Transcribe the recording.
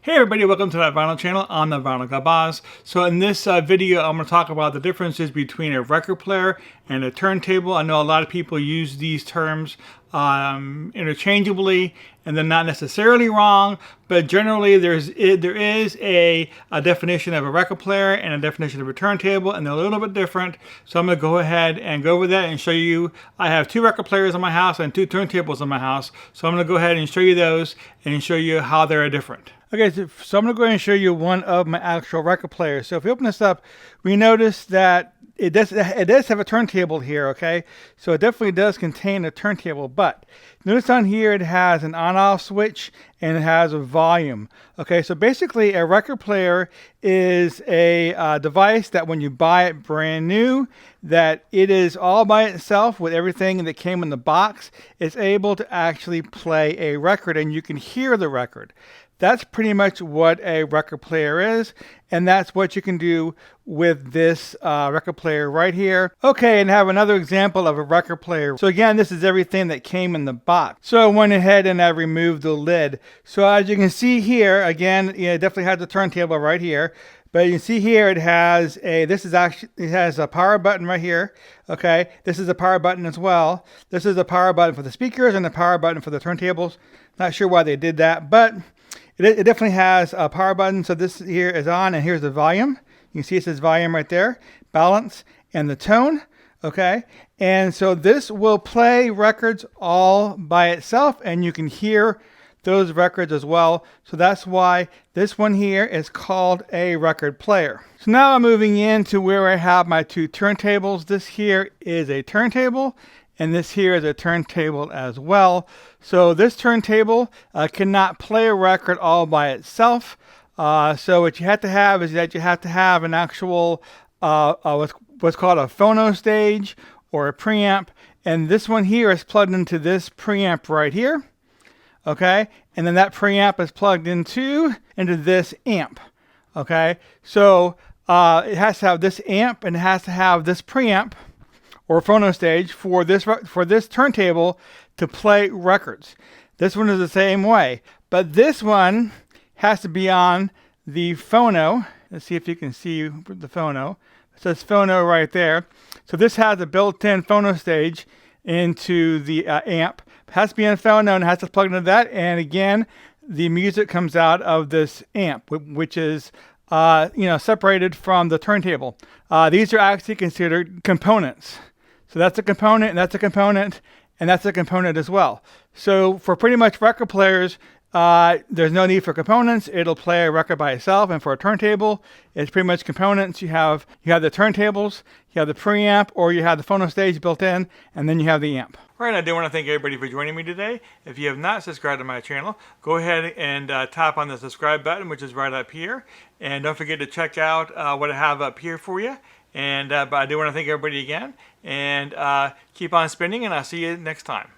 Hey everybody, welcome to my vinyl channel. I'm the Vinyl Guy Boz. So in this video, I'm going to talk about the differences between a record player and a turntable. I know a lot of people use these terms interchangeably, and they're not necessarily wrong, but generally there is a definition of a record player and a definition of a turntable, and they're a little bit different. So I'm going to go ahead and go over that and show you. I have two record players in my house and two turntables in my house, so I'm going to go ahead and show you those and show you how they're different. Okay, so I'm going to go ahead and show you one of my actual record players. So if we open this up, we notice that it does have a turntable here, okay? So it definitely does contain a turntable, but notice on here it has an on-off switch and it has a volume. Okay, so basically a record player is a device that when you buy it brand new, that it is all by itself with everything that came in the box. It's able to actually play a record and you can hear the record. That's pretty much what a record player is, and that's what you can do with this record player right here. Okay, and have another example of a record player. So again, this is everything that came in the box. So I went ahead and I removed the lid. So as you can see here, again, it definitely has the turntable right here. But you can see here it has a power button right here. Okay, this is a power button as well. This is a power button for the speakers and the power button for the turntables. Not sure why they did that, but it definitely has a power button. So this here is on, and here's the volume. You can see it says volume right there, balance, and the tone. Okay, and so this will play records all by itself, and you can hear those records as well. So that's why this one here is called a record player. So now I'm moving into where I have my two turntables. This here is a turntable, and this here is a turntable as well. So this turntable cannot play a record all by itself. So what you have to have is that you have to have an actual what's called a phono stage or a preamp. And this one here is plugged into this preamp right here. Okay, and then that preamp is plugged into this amp. Okay, so it has to have this amp and it has to have this preamp or phono stage for this turntable to play records. This one is the same way, but this one has to be on the phono. Let's see if you can see the phono. It says phono right there. So this has a built-in phono stage into the amp. It has to be on phono and has to plug into that. And again, the music comes out of this amp, which is separated from the turntable. These are actually considered components. So that's a component, and that's a component, and that's a component as well. So for pretty much record players, there's no need for components. It'll play a record by itself. And for a turntable, it's pretty much components. You have the turntables, you have the preamp, or you have the phono stage built in, and then you have the amp. All right, I do want to thank everybody for joining me today. If you have not subscribed to my channel, go ahead and tap on the subscribe button, which is right up here. And don't forget to check out what I have up here for you. And but I do want to thank everybody again. And keep on spinning, and I'll see you next time.